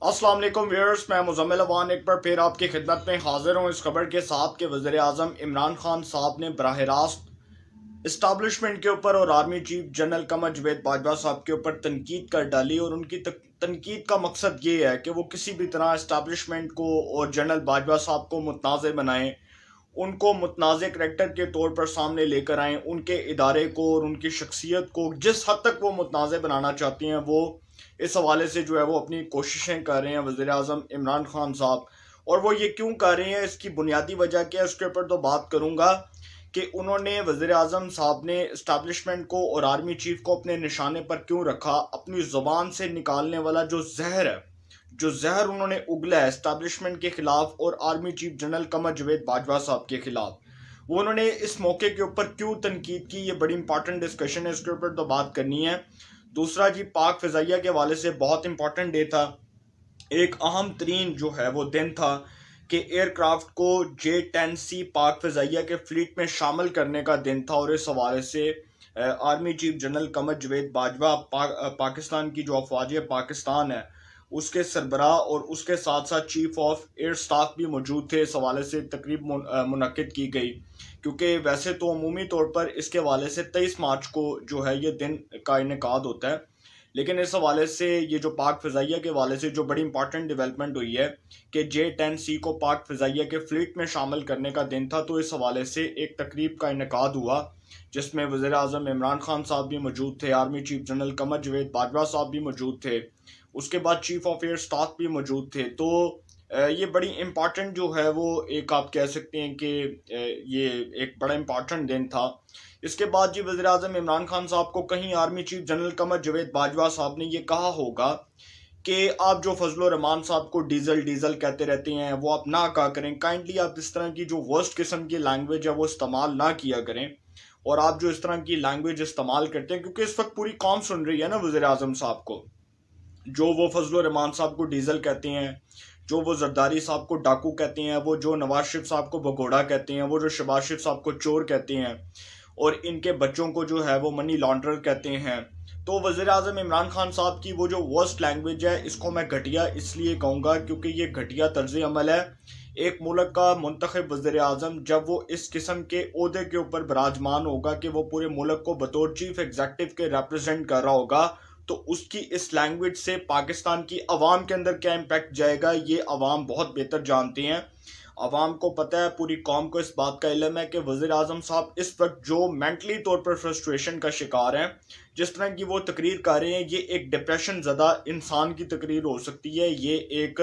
अस्सलाम वालेकुम व्यूअर्स, मैं मुज़म्मिल अवान एक बार फिर आपकी खिदमत में हाजिर हूँ इस खबर के साथ कि वज़ीर आज़म इमरान खान साहब ने बराह रास्त इस्टाब्लिशमेंट के ऊपर और आर्मी चीफ जनरल कमर जवेद बाजवा साहब के ऊपर तनकीद कर डाली। और उनकी तनकीद का मकसद ये है कि वो किसी भी तरह इस्टाब्लिशमेंट को और जनरल बाजवा साहब को मुतनाज़ बनाएं, उनको मुतनाज़ करैक्टर के तौर पर सामने लेकर आएँ, उनके इदारे को और उनकी शख्सियत को जिस हद तक वो मुतनाज़ बनाना चाहती हैं वो इस हवाले से जो है वो अपनी कोशिशें कर रहे हैं वज़ीर आज़म इमरान खान साहब। और वो ये क्यों कर रहे हैं, इसकी बुनियादी वजह क्या है, उसके ऊपर तो बात करूँगा कि उन्होंने वज़ीर आज़म साहब ने इस्टाब्लिशमेंट को और आर्मी चीफ को अपने निशाने पर क्यों रखा। अपनी ज़ुबान से निकालने वाला जो जहर है, जो जहर उन्होंने उगला है इस्टाब्लिशमेंट के खिलाफ और आर्मी चीफ जनरल कमर जवेद बाजवा साहब के खिलाफ, वो उन्होंने इस मौके के ऊपर क्यों तनकीद की, ये बड़ी इंपॉर्टेंट डिस्कशन है, इसके ऊपर तो बात करनी है। दूसरा जी, पाक फ़िज़ाइया के हवाले से बहुत इंपॉर्टेंट डे था, एक अहम तरीन जो है वो दिन था कि एयरक्राफ्ट को J-10C पाक फ़िज़ाइया के फ्लीट में शामिल करने का दिन था। और इस हवाले से आर्मी चीफ जनरल कमर जवेद बाजवा पाकिस्तान की जो अफवाज पाकिस्तान है उसके सरबराह और उसके साथ साथ चीफ ऑफ एयर स्टाफ भी मौजूद थे। इस हवाले से तकरीब मुनक्किद की गई, क्योंकि वैसे तो अमूमी तौर पर इसके हवाले से 23 मार्च को जो है ये दिन का इनेकाद होता है, लेकिन इस हवाले से ये जो पाक फ़िज़ाइया के हवाले से जो बड़ी इंपॉर्टेंट डेवलपमेंट हुई है कि J-10C को पाक फ़िज़ाइया के फ्लीट में शामिल करने का दिन था, तो इस हवाले से एक तकरीब का इनेकाद हुआ जिसमें वज़ीर आज़म इमरान खान साहब भी मौजूद थे, आर्मी चीफ जनरल कमर जवेद बाजवा साहब भी मौजूद थे, उसके बाद चीफ ऑफ एयर स्टाफ भी मौजूद थे। तो ये बड़ी इम्पॉर्टेंट जो है वो एक आप कह सकते हैं कि ये एक बड़ा इम्पॉर्टेंट दिन था। इसके बाद जी वज़ीर आज़म इमरान खान साहब को कहीं आर्मी चीफ जनरल कमर जवेद बाजवा साहब ने ये कहा होगा कि आप जो फजल रहमान साहब को डीजल डीजल कहते रहते हैं वो आप ना कहा करें, काइंडली आप इस तरह की जो वर्स्ट किस्म की लैंग्वेज है वो इस्तेमाल ना किया करें। और आप जो इस तरह की लैंग्वेज इस्तेमाल करते हैं, क्योंकि इस वक्त पूरी कौम सुन रही है ना वज़ीर आज़म साहब को, जो वो फजल रहमान साहब को डीजल कहते हैं, जो वो जरदारी साहब को डाकू कहते हैं, वो जो नवाज शरीफ साहब को भगोड़ा कहते हैं, वो जो शहबाज शरीफ साहब को चोर कहते हैं और इनके बच्चों को जो है वो मनी लॉन्ड्रर कहते हैं। तो वज़ीर आज़म इमरान खान साहब की वो जो वर्स्ट लैंग्वेज है, इसको मैं घटिया इसलिए कहूँगा क्योंकि ये घटिया तर्ज अमल है। एक मुल्क का मुंतखब वज़ीर आज़म जब वो इस किस्म के ओहदे के ऊपर विराजमान होगा कि वो पूरे मुल्क को बतौर चीफ एग्जेक्टिव के रिप्रेजेंट कर रहा होगा, तो उसकी इस लैंग्वेज से पाकिस्तान की आवाम के अंदर क्या इम्पैक्ट जाएगा ये आवाम बहुत बेहतर जानते हैं। आवाम को पता है, पूरी कौम को इस बात का इल्म है कि वज़ीर आज़म साहब इस वक्त जो मेंटली तौर पर फ्रस्ट्रेशन का शिकार हैं, जिस तरह की वो तकरीर कर रहे हैं, ये एक डिप्रेशन ज़दा इंसान की तकरीर हो सकती है, ये एक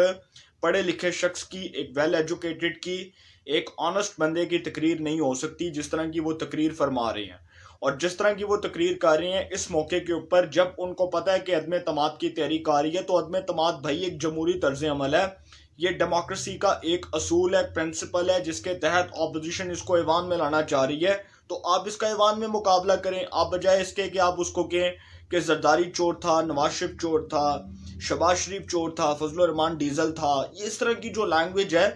पढ़े लिखे शख्स की, एक वेल एजुकेटेड की, एक ऑनेस्ट बंदे की तकरीर नहीं हो सकती जिस तरह की वो तकरीर फरमा रहे हैं। और जिस तरह की वो तकरीर कर रहे हैं इस मौके के ऊपर, जब उनको पता है कि अदम तमाद की तहरीक आ रही है, तो अदम तमाद भाई एक जमहूरी तर्ज अमल है, ये डेमोक्रेसी का एक असूल है, प्रिंसिपल है, जिसके तहत अपोजिशन इसको ऐवान में लाना चाह रही है। तो आप इसका ऐवान में मुकाबला करें, आप बजाय इसके कि आप उसको कहें कि जरदारी चोर था, नवाज शरीफ चोर था, शहबाज शरीफ चोर था, फजल रहमान डीजल था, ये इस तरह की जो लैंग्वेज है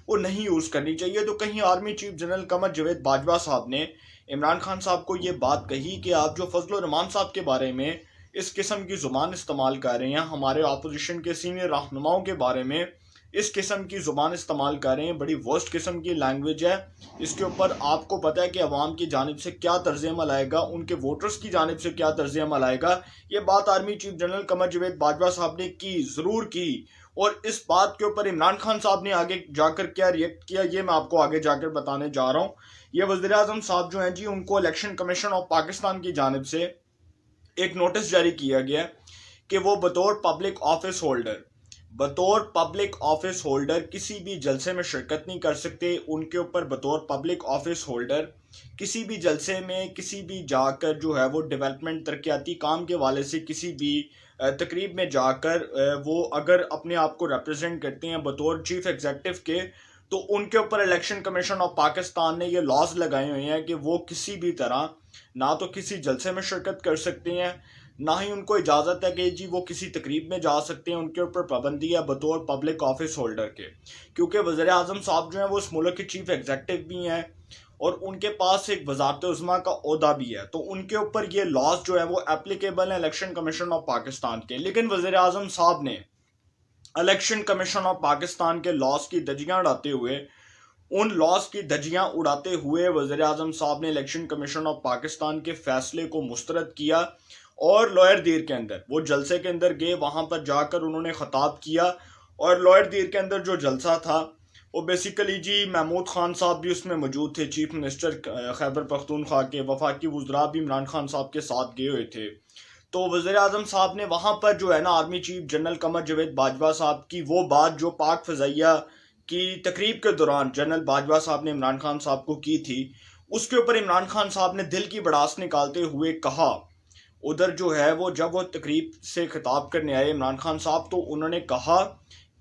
वो नहीं यूज़ करनी चाहिए। तो कहीं आर्मी चीफ जनरल कमर जवेद बाजवा साहब ने इमरान खान साहब को ये बात कही कि आप जो फजल रहमान साहब के बारे में इस किस्म की ज़ुबान इस्तेमाल कर रहे हैं, हमारे अपोजिशन के सीनियर रहनुमाओं के बारे में इस किस्म की ज़ुबान इस्तेमाल कर रहे हैं, बड़ी वर्स्ट किस्म की लैंग्वेज है, इसके ऊपर आपको पता है कि अवाम की जानिब से क्या तर्ज अमल आएगा, उनके वोटर्स की जानिब से क्या तर्ज अमल आएगा। ये बात आर्मी चीफ जनरल कमर जवेद बाजवा साहब ने की, ज़रूर की। और इस बात के ऊपर इमरान खान साहब ने आगे जाकर क्या रिएक्ट किया ये मैं आपको आगे जाकर बताने जा रहा हूँ। ये वज़ीर आज़म साहब जो हैं जी, उनको इलेक्शन कमीशन ऑफ पाकिस्तान की जानिब से एक नोटिस जारी किया गया कि वो बतौर पब्लिक ऑफिस होल्डर किसी भी जलसे में शिरकत नहीं कर सकते। उनके ऊपर बतौर पब्लिक ऑफिस होल्डर किसी भी जलसे में, किसी भी जाकर जो है वो डेवलपमेंट तरक्याती काम के वाले से किसी भी तकरीब में जाकर वो अगर अपने आप को रिप्रेजेंट करते हैं बतौर चीफ एग्जेक्टिव के, तो उनके ऊपर इलेक्शन कमीशन ऑफ पाकिस्तान ने ये लॉज लगाए हुए हैं कि वो किसी भी तरह ना तो किसी जलसे में शिरकत कर सकते हैं, ना ही उनको इजाज़त है कि जी वो किसी तकरीब में जा सकते हैं। उनके ऊपर पाबंदी है बतौर पब्लिक ऑफिस होल्डर के, क्योंकि वज़ीर आज़म साहब जो हैं वो इस मुल्क के चीफ एग्जेक्टिव भी हैं और उनके पास एक वज़ारत उज़्मा का ओहदा भी है, तो उनके ऊपर ये लॉज जो है वो एप्लीकेबल है इलेक्शन कमीशन ऑफ पाकिस्तान के। लेकिन वज़ीर आज़म साहब ने इलेक्शन कमीशन ऑफ पाकिस्तान के लॉस की धज्जियां उड़ाते हुए वज़ीर आज़म साहब ने इलेक्शन कमीशन ऑफ पाकिस्तान के फैसले को मुस्तरद किया और लॉयर दीर के अंदर वो जलसे के अंदर गए, वहां पर जाकर उन्होंने खिताब किया। और लॉयर दीर के अंदर जो जलसा था वो बेसिकली जी महमूद खान साहब भी उसमें मौजूद थे, चीफ मिनिस्टर खैबर पख्तूनख्वा के, वफाकी वज़रा भी इमरान खान साहब के साथ गए हुए थे। तो वज़ीर आज़म साहब ने वहाँ पर जो है ना army chief general Qamar Javed Bajwa साहब की वो बात जो पाक फ़ज़ाइया की तकरीब के दौरान जनरल बाजवा साहब ने इमरान खान साहब को की थी, उसके ऊपर इमरान खान साहब ने दिल की भड़ास निकालते हुए कहा। उधर जो है वो जब वो तकरीब से खिताब करने आए इमरान खान साहब, तो उन्होंने कहा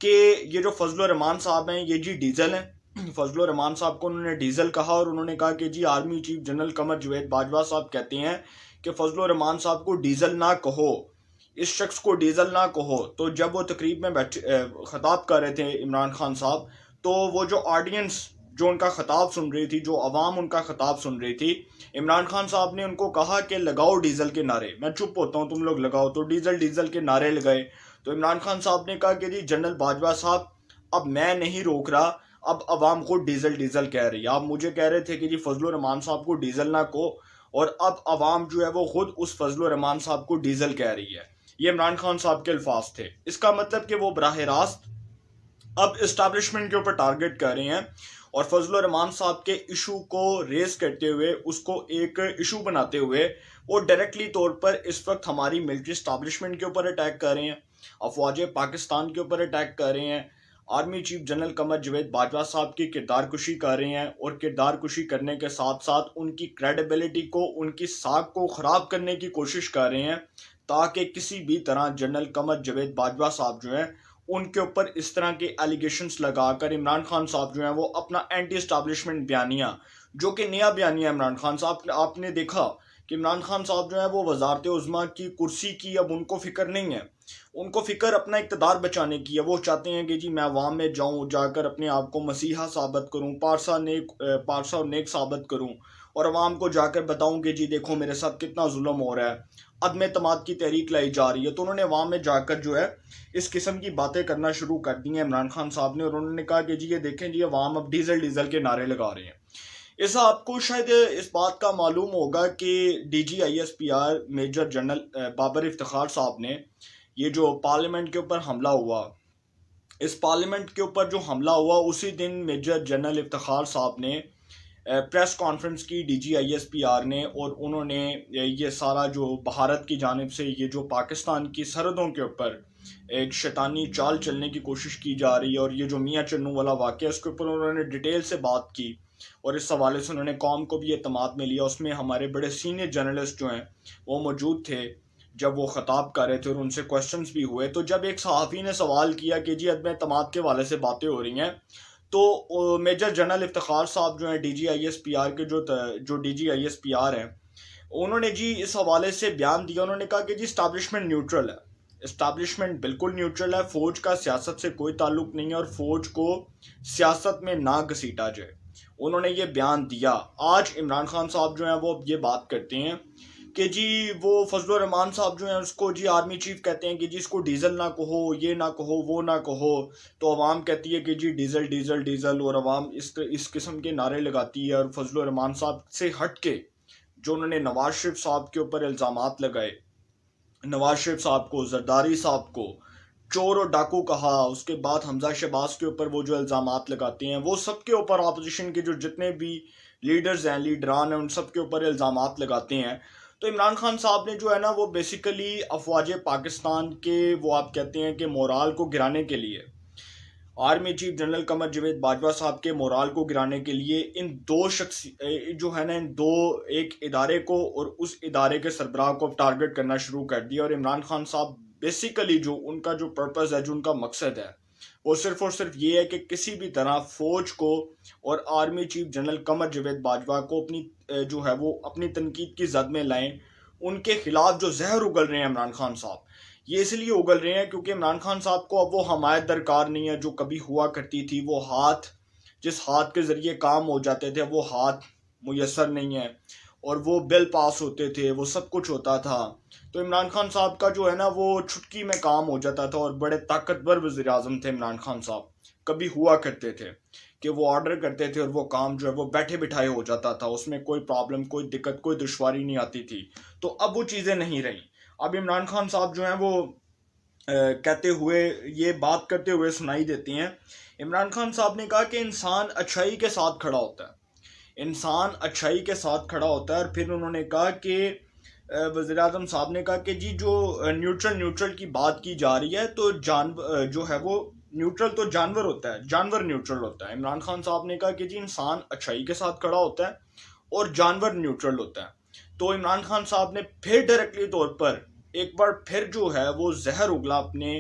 कि ये जो फजल रहमान साहब हैं ये जी डीजल हैं। फजल रहमान साहब को उन्होंने डीजल कहा और उन्होंने कहा कि जी army chief general Qamar Javed Bajwa साहब कहते हैं कि फजल रहमान साहब को डीजल ना कहो, इस शख्स को डीजल ना कहो। तो जब वो तकरीब में बैठे खिताब कर रहे थे इमरान खान साहब, तो वो जो ऑडियंस जो उनका खिताब सुन रही थी, जो अवाम उनका खिताब सुन रही थी, इमरान खान साहब ने उनको कहा कि लगाओ डीजल के नारे, मैं चुप होता हूँ तुम लोग लगाओ। तो डीजल डीजल के नारे लगाए। तो इमरान खान साहब ने कहा कि जी जनरल बाजवा साहब अब मैं नहीं रोक रहा, अब अवाम खुद डीजल डीजल कह रही है। आप मुझे कह रहे थे कि जी फजल रहमान साहब को डीजल ना को, और अब अवाम जो है वो खुद उस फजल रहमान साहब को डीजल कह रही है। ये इमरान खान साहब के अल्फाज थे। इसका मतलब कि वो बराह रास्त अब इस्टेब्लिशमेंट के ऊपर टारगेट कर रहे हैं और फजल रहमान साहब के इशू को रेस करते हुए, उसको एक इशू बनाते हुए वो डायरेक्टली तौर पर इस वक्त हमारी मिलिट्री इस्टेब्लिशमेंट के ऊपर अटैक कर रहे हैं, अफवाज पाकिस्तान के ऊपर अटैक कर रहे हैं, army chief general Qamar Javed Bajwa साहब की किरदार कुशी कर रहे हैं और किरदार कुशी करने के साथ साथ उनकी क्रेडिबिलिटी को, उनकी साख को ख़राब करने की कोशिश कर रहे हैं, ताकि किसी भी तरह जनरल कमर जावेद बाजवा साहब जो हैं उनके ऊपर इस तरह के एलिगेशंस लगाकर इमरान खान साहब जो हैं वो अपना एंटी इस्टेब्लिशमेंट बयानिया, जो कि नया बयानिया इमरान खान साहब, आपने देखा कि इमरान खान साहब जो है वो वजारत उज़्मा की कुर्सी की अब उनको फिक्र नहीं है, उनको फिक्र अपना इक़्तिदार बचाने की है। वो चाहते हैं कि जी मैं अवाम में जाऊँ, जाकर अपने आप को मसीहा साबित करूँ, पारसा और नेक साबित करूँ और अवाम को जाकर बताऊँ कि जी देखो मेरे साथ कितना जुल्म हो रहा है, अदम एतमाद की तहरीक लाई जा रही है। तो उन्होंने अवाम में जाकर जो है इस किस्म की बातें करना शुरू कर दी हैं इमरान खान साहब ने, और उन्होंने कहा कि जी ये देखें जी अवाम अब डीजल डीजल के नारे लगा रहे हैं। ऐसा आपको शायद इस बात का मालूम होगा कि DGISPR major general Babar Iftikhar sahab ने ये जो पार्लियामेंट के ऊपर हमला हुआ, इस पार्लियामेंट के ऊपर जो हमला हुआ उसी दिन मेजर जनरल इफ्तिखार साहब ने प्रेस कॉन्फ्रेंस की DGISPR ने, और उन्होंने ये सारा जो भारत की जानिब से ये जो पाकिस्तान की सरहदों के ऊपर एक शैतानी चाल चलने की कोशिश की जा रही है और ये जो मियाँ चन्नू वाला वाक़या, इसके ऊपर उन्होंने डिटेल से बात की और इस हवाले से उन्होंने कौम को भी एतमाद में लिया। उसमें हमारे बड़े सीनियर जर्नलिस्ट जो हैं वो मौजूद थे जब वो ख़ताब कर रहे थे और उनसे क्वेश्चंस भी हुए। तो जब एक सहाफ़ी ने सवाल किया कि जी अदम एतमाद के हवाले से बातें हो रही हैं, तो मेजर जनरल इफ्तिखार साहब जो हैं DGISPR के जो DGISPR हैं, उन्होंने जी इस हवाले से बयान दिया। उन्होंने कहा कि जी इस्टेब्लिशमेंट न्यूट्रल है, इस्टेब्लिशमेंट बिल्कुल न्यूट्रल है, फ़ौज का सियासत से कोई ताल्लुक़ नहीं है और फ़ौज को सियासत में ना घसीटा जाए। उन्होंने ये बयान दिया। आज इमरान खान साहब जो हैं वो ये बात करते हैं कि जी वो फजल रहमान साहब जो हैं उसको जी आर्मी चीफ कहते हैं कि जी इसको डीजल ना कहो, ये ना कहो, वो ना कहो। तो अवाम कहती है कि जी डीजल डीजल डीजल, और अवाम इस किस्म के नारे लगाती है। और फजल रहमान साहब से हट के जो उन्होंने नवाज शरीफ साहब के ऊपर इल्ज़ामात लगाए, नवाज शरीफ साहब को, जरदारी साहब को चोर और डाकू कहा, उसके बाद हमजा शहबाज के ऊपर वो जो इल्ज़ामात लगाते हैं, वो सब के ऊपर अपोजिशन के जो जितने भी लीडर्स हैं, लीडरान हैं, उन सब के ऊपर इल्ज़ामात लगाते हैं। तो इमरान खान साहब ने जो है ना वो बेसिकली अफवाज पाकिस्तान के, वो आप कहते हैं कि मोराल को गिराने के लिए, army chief general Qamar Javed Bajwa साहब के मोराल को गिराने के लिए इन दो शख्स जो है ना, इन दो, एक इदारे को और उस इदारे के सरबराह को टारगेट करना शुरू कर दिया। और इमरान खान साहब बेसिकली जो उनका जो पर्पज़ है, जो उनका मकसद है, वो सिर्फ़ और सिर्फ ये है कि किसी भी तरह फ़ौज को और army chief general Qamar Javed Bajwa को अपनी जो है वो अपनी तनकीद की जद में लाएं। उनके खिलाफ जो जहर उगल रहे हैं इमरान खान साहब, ये इसलिए उगल रहे हैं क्योंकि इमरान खान साहब को अब वो हमायत दरकार नहीं है जो कभी हुआ करती थी। वो हाथ, जिस हाथ के ज़रिए काम हो जाते थे, वो हाथ मुयसर नहीं है। और वो बिल पास होते थे, वो सब कुछ होता था। तो इमरान खान साहब का जो है ना वो चुटकी में काम हो जाता था, और बड़े ताकतवर वज़ीर आज़म थे इमरान खान साहब, कभी हुआ करते थे कि वो ऑर्डर करते थे और वो काम जो है वो बैठे बिठाए हो जाता था, उसमें कोई प्रॉब्लम, कोई दिक्कत, कोई दुश्वारी नहीं आती थी। तो अब वो चीज़ें नहीं रहीं। अब इमरान खान साहब जो हैं वो कहते हुए, ये बात करते हुए सुनाई देती हैं। इमरान खान साहब ने कहा कि इंसान अच्छाई के साथ खड़ा होता है, इंसान अच्छाई के साथ खड़ा होता है। और फिर उन्होंने कहा कि वज़ीर आज़म साहब ने कहा कि जी जो न्यूट्रल की बात की जा रही है, तो जो है वो न्यूट्रल तो जानवर होता है, जानवर न्यूट्रल होता है। इमरान खान साहब ने कहा कि जी इंसान अच्छाई के साथ खड़ा होता है और जानवर न्यूट्रल होता है। तो इमरान खान साहब ने फिर डायरेक्टली तौर पर एक बार फिर जो है वो जहर उगला अपने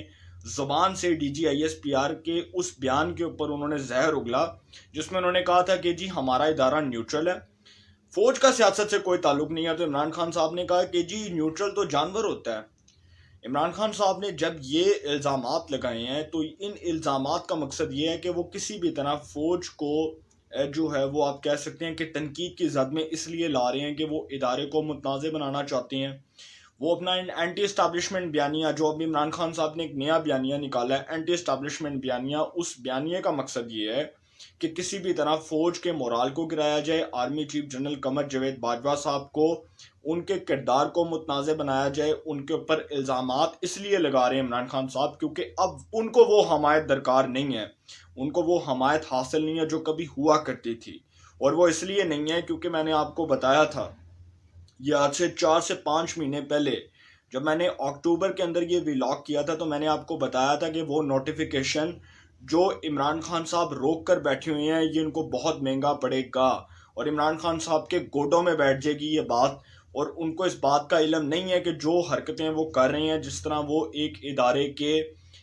ज़ुबान से, DGISPR के उस बयान के ऊपर उन्होंने जहर उगला जिसमें उन्होंने कहा था कि जी हमारा इदारा न्यूट्रल है, फौज का सियासत से कोई ताल्लुक नहीं है। तो इमरान खान साहब ने कहा कि जी न्यूट्रल तो जानवर होता है। इमरान खान साहब ने जब ये इल्ज़ामात लगाए हैं तो इन इल्ज़ामात का मकसद ये है कि वो किसी भी तरह फ़ौज को जो है वो आप कह सकते हैं कि तनकीद की जद में इसलिए ला रहे हैं कि वो इदारे को मुतनाज़ बनाना चाहते हैं। वो अपना एंटी इस्टाब्लिशमेंट बयानिया, जो अभी इमरान खान साहब ने एक नया बयानिया निकाला है, एंटी इस्टाब्लिशमेंट बयानिया, उस बयानिया का मकसद ये है कि किसी भी तरह फ़ौज के मोराल को गिराया जाए, army chief general Qamar Javed Bajwa साहब को, उनके किरदार को मुतनाज़ बनाया जाए। उनके ऊपर इल्ज़ामात इसलिए लगा रहे हैं इमरान खान साहब क्योंकि अब उनको वो हमायत दरकार नहीं है, उनको वो हमायत हासिल नहीं है जो कभी हुआ करती थी। और वो इसलिए नहीं है क्योंकि मैंने आपको बताया था, ये आज से 4 से 5 महीने पहले जब मैंने अक्टूबर के अंदर ये व्लॉग किया था, तो मैंने आपको बताया था कि वो नोटिफिकेशन जो इमरान खान साहब रोक कर बैठे हुए हैं, ये इनको बहुत महंगा पड़ेगा और इमरान खान साहब के गोडों में बैठ जाएगी ये बात। और उनको इस बात का इल्म नहीं है कि जो हरकतें वो कर रहे हैं, जिस तरह वो एक इदारे के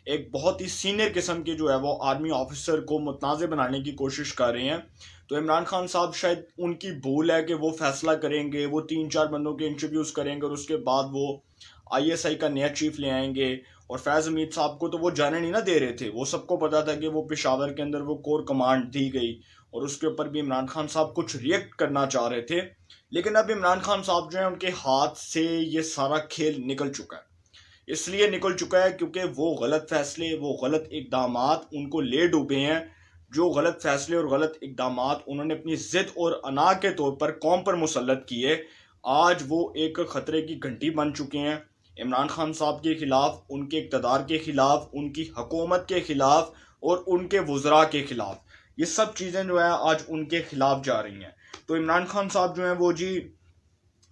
एक बहुत ही सीनियर किस्म के जो है वो आर्मी ऑफिसर को मुतनाज़ बनाने की कोशिश कर रहे हैं। तो इमरान खान साहब शायद उनकी भूल है कि वो फैसला करेंगे, वो 3-4 बंदों के इंटरव्यूज़ करेंगे और उसके बाद वो ISI का नया चीफ ले आएंगे। और फैज़ हमीद साहब को तो वो जाने नहीं ना दे रहे थे, वो सबको पता था कि वो पेशावर के अंदर वो कोर कमांड दी गई और उसके ऊपर भी इमरान खान साहब कुछ रिएक्ट करना चाह रहे थे। लेकिन अब इमरान खान साहब जो है उनके हाथ से ये सारा खेल निकल चुका है। इसलिए निकल चुका है क्योंकि वो गलत फैसले, वो गलत इकदामात उनको ले डूबे हैं। जो गलत फैसले और गलत इकदामात उन्होंने अपनी ज़िद और अना के तौर पर कौम पर मुसल्लत किए, आज वो एक ख़तरे की घंटी बन चुके हैं इमरान खान साहब के ख़िलाफ़, उनके इक़्तिदार के ख़िलाफ़, उनकी हुकूमत के ख़िलाफ़ और उनके वज़रा के ख़िलाफ़। ये सब चीज़ें जो है आज उनके ख़िलाफ़ जा रही हैं। तो इमरान खान साहब जो हैं वो जी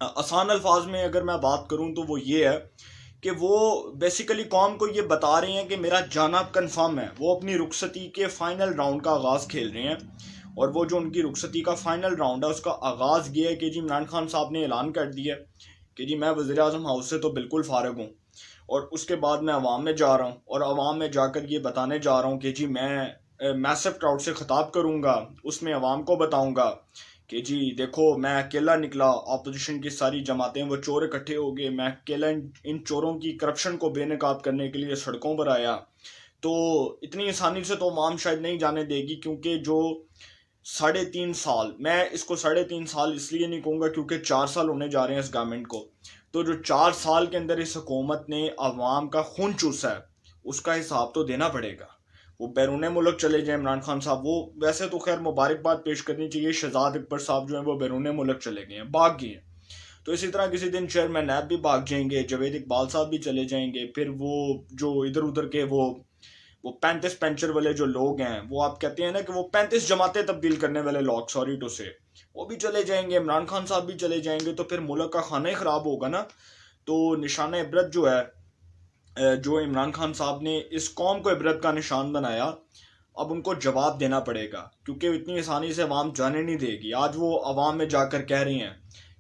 आसान अल्फाज में अगर मैं बात करूं तो वो ये है कि वो बेसिकली कौम को ये बता रहे हैं कि मेरा जाना कंफर्म है। वो अपनी रुखसती के फ़ाइनल राउंड का आगाज़ खेल रहे हैं और वो जो उनकी रुखसती का फ़ाइनल राउंड है उसका आगाज़ ये है कि जी इमरान खान साहब ने ऐलान कर दिया कि जी मैं वज़ीर आज़म हाउस से तो बिल्कुल फ़ारिग हूँ और उसके बाद मैं अवाम में जा रहा हूँ और अवाम में जाकर ये बताने जा रहा हूँ कि जी मैं मैसिव क्राउड से ख़िताब करूँगा, उसमें अवाम को बताऊँगा कि जी देखो मैं अकेला निकला, अपोजिशन की सारी जमातें वो चोर इकट्ठे हो गए, मैं अकेला इन चोरों की करप्शन को बेनकाब करने के लिए सड़कों पर आया। तो इतनी आसानी से तो अवाम शायद नहीं जाने देगी क्योंकि जो 3.5 साल, मैं इसको 3.5 साल इसलिए नहीं कहूँगा क्योंकि 4 साल होने जा रहे हैं इस गवर्नमेंट को। तो जो 4 साल के अंदर इस हुकूमत ने अवाम का खून चूसा है उसका हिसाब तो देना पड़ेगा। वो बैरून मुल्क चले जाए इमरान खान साहब, वो वैसे तो खैर मुबारकबाद पेश करनी चाहिए, शहजाद अकबर साहब जो हैं वो बैरून मुल्क चले गए हैं, भाग गए हैं। तो इसी तरह किसी दिन चेयरमैन नैब भी भाग जाएंगे, जावेद इकबाल साहब भी चले जाएंगे, फिर वो जो इधर उधर के वो 35 पेंचर वाले जो लोग हैं, वो आप कहते हैं ना कि वो 35 जमातें तब्दील करने वाले लोग, सॉरी टू से, वो भी चले जाएंगे, इमरान खान साहब भी चले जाएंगे। तो फिर मुल्क का खाना ही ख़राब होगा ना। तो निशान इबरत जो है, जो इमरान खान साहब ने इस कौम को इबरत का निशान बनाया, अब उनको जवाब देना पड़ेगा क्योंकि इतनी आसानी से अवाम जाने नहीं देगी। आज वो अवाम में जाकर कह रही हैं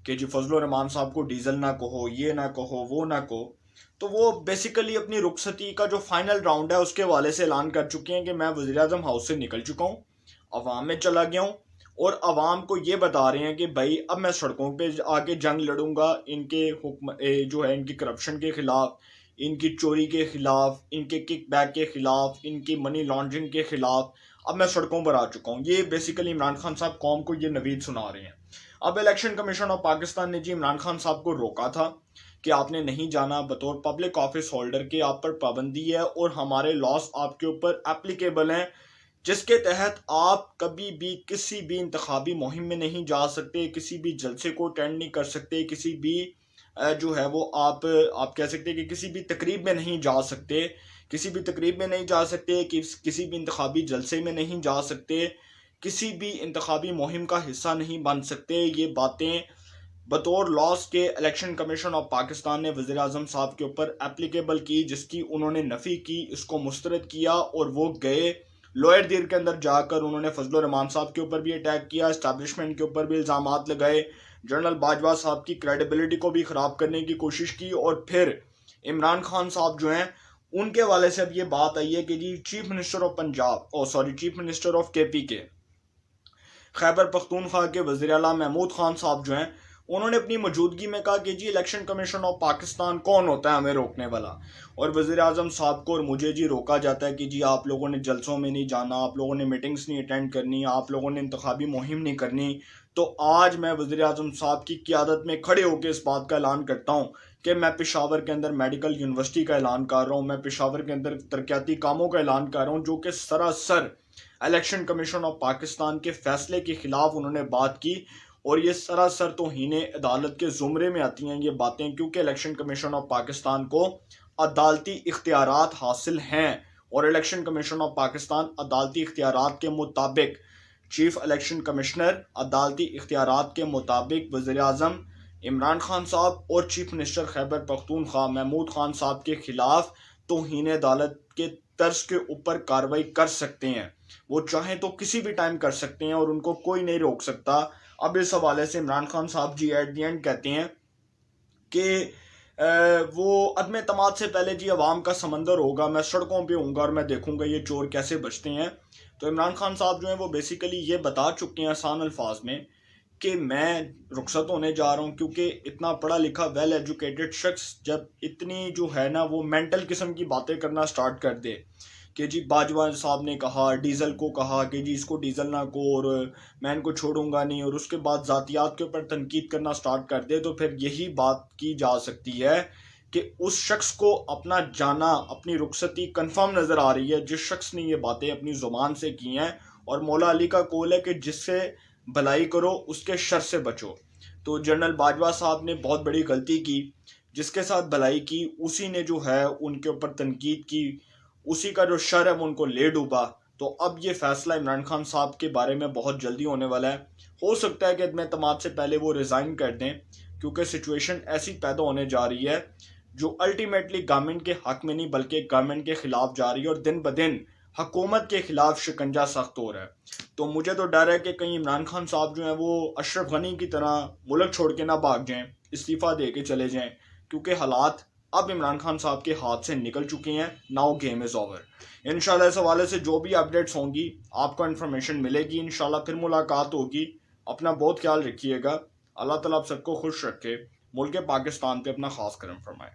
कि जी फजल रहमान साहब को डीजल ना कहो, ये ना कहो, वो ना कहो। तो वो बेसिकली अपनी रुखसती का जो फाइनल राउंड है उसके हवाले से ऐलान कर चुके हैं कि मैं वज़ीर आज़म हाउस से निकल चुका हूँ, अवाम में चला गया हूँ और अवाम को ये बता रहे हैं कि भाई अब मैं सड़कों पे आके जंग लड़ूंगा इनके हुक्म जो है इनकी करप्शन के ख़िलाफ़, इनकी चोरी के ख़िलाफ़, इनके किक बैक के ख़िलाफ़, इनकी मनी लॉन्ड्रिंग के ख़िलाफ़ अब मैं सड़कों पर आ चुका हूँ। ये बेसिकली इमरान खान साहब कौम को ये नवीद सुना रहे हैं। अब इलेक्शन कमीशन ऑफ पाकिस्तान ने जी इमरान खान साहब को रोका था कि आपने नहीं जाना, बतौर पब्लिक ऑफिस होल्डर के आप पर पाबंदी है और हमारे लॉस आपके ऊपर एप्लीकेबल हैं, जिसके तहत आप कभी भी किसी भी इंतखाबी मुहिम में नहीं जा सकते, किसी भी जलसे को अटेंड नहीं कर सकते, किसी भी जो है वो आप कह सकते हैं कि किसी भी तकरीब में नहीं जा सकते, किसी भी तकरीब में नहीं जा सकते, किसी भी इंतखाबी जलसे में नहीं जा सकते, किसी भी इंतखाबी मुहिम का हिस्सा नहीं बन सकते। ये बातें बतौर लॉस के इलेक्शन कमीशन ऑफ पाकिस्तान ने वज़ीर आज़म साहब के ऊपर एप्लीकेबल की, जिसकी उन्होंने नफ़ी की, इसको मुस्तरद किया और वो गए लोअर दीर के अंदर जाकर उन्होंने फजलुर रहमान साहब के ऊपर भी अटैक किया, इस्टेब्लिशमेंट के ऊपर भी इल्ज़ामात लगाए, जनरल बाजवा साहब की क्रेडिबिलिटी को भी ख़राब करने की कोशिश की। और फिर इमरान खान साहब जो हैं उनके वाले से अब ये बात आई है कि जी chief minister of Punjab chief minister of KP के खैबर पख्तूनख्वा के वज़ीर आला महमूद खान साहब जो हैं उन्होंने अपनी मौजूदगी में कहा कि जी इलेक्शन कमीशन ऑफ पाकिस्तान कौन होता है हमें रोकने वाला। और वज़ीर आज़म साहब को और मुझे जी रोका जाता है कि जी आप लोगों ने जलसों में नहीं जाना, आप लोगों ने मीटिंग्स नहीं अटेंड करनी, आप लोगों ने इंतखाबी मुहिम नहीं करनी। तो आज मैं वज़ीर आज़म साहब की क़यादत में खड़े होकर इस बात का ऐलान करता हूँ कि मैं पेशावर के अंदर मेडिकल यूनिवर्सिटी का ऐलान कर रहा हूँ, मैं पेशावर के अंदर तरक्याती कामों का ऐलान कर रहा हूँ, जो कि सरासर इलेक्शन कमीशन ऑफ पाकिस्तान के फैसले के खिलाफ उन्होंने बात की। और ये सरासर तौहीन अदालत के ज़ुमरे में आती हैं ये बातें, क्योंकि इलेक्शन कमीशन ऑफ पाकिस्तान को अदालती इख्तियारात हासिल हैं और इलेक्शन कमीशन ऑफ पाकिस्तान अदालती इख्तियारात के मुताबिक चीफ इलेक्शन कमिश्नर अदालती इख्तियारात के मुताबिक वज़ीर आज़म इमरान खान साहब और चीफ मिनिस्टर खैबर पख्तूनख्वा महमूद खान साहब के खिलाफ तौहीन अदालत के तर्ज के ऊपर कार्रवाई कर सकते हैं। वो चाहें तो किसी भी टाइम कर सकते हैं और उनको कोई नहीं रोक सकता। अब इस हवाले से इमरान खान साहब जी एट दी एंड कहते हैं कि वो अदम तमाद से पहले जी अवाम का समंदर होगा, मैं सड़कों पे होऊंगा और मैं देखूंगा ये चोर कैसे बचते हैं। तो इमरान खान साहब जो हैं वो बेसिकली ये बता चुके हैं आसान अल्फाज में कि मैं रुखसत होने जा रहा हूँ, क्योंकि इतना पढ़ा लिखा वेल एजुकेटेड शख्स जब इतनी जो है ना वो मेंटल किस्म की बातें करना स्टार्ट कर दे कि जी बाजवा साहब ने कहा, डीज़ल को कहा कि जी इसको डीज़ल ना को और मैं इनको छोड़ूंगा नहीं, और उसके बाद ज़ातियात के ऊपर तनकीद करना स्टार्ट कर दे, तो फिर यही बात की जा सकती है कि उस शख्स को अपना जाना, अपनी रुखसती कन्फर्म नज़र आ रही है, जिस शख्स ने ये बातें अपनी ज़ुबान से की हैं। और मौला अली का कौल है कि जिससे भलाई करो उसके शर से बचो। तो जनरल बाजवा साहब ने बहुत बड़ी गलती की, जिसके साथ भलाई की उसी ने जो है उनके ऊपर तनकीद की, उसी का जो शर है वो उनको ले डूबा। तो अब ये फैसला इमरान खान साहब के बारे में बहुत जल्दी होने वाला है। हो सकता है कि अदम तमाद से पहले वो रिज़ाइन कर दें, क्योंकि सिचुएशन ऐसी पैदा होने जा रही है जो अल्टीमेटली गवर्नमेंट के हक में नहीं बल्कि गवर्नमेंट के खिलाफ जा रही है और दिन ब दिन हुकूमत के खिलाफ शिकंजा सख्त हो रहा है। तो मुझे तो डर है कि कहीं इमरान खान साहब जो हैं वो अशरफ गनी की तरह मुल्क छोड़ के ना भाग जाएं, इस्तीफ़ा दे के चले जाएं, क्योंकि हालात अब इमरान खान साहब के हाथ से निकल चुके हैं। Now game is over. इंशाल्लाह इस हवाले से जो भी अपडेट्स होंगी आपको इन्फॉर्मेशन मिलेगी। इंशाल्लाह फिर मुलाकात होगी। अपना बहुत ख्याल रखिएगा। अल्लाह ताला आप सबको खुश रखे। मुल्क पाकिस्तान पे अपना खास करम फरमाए।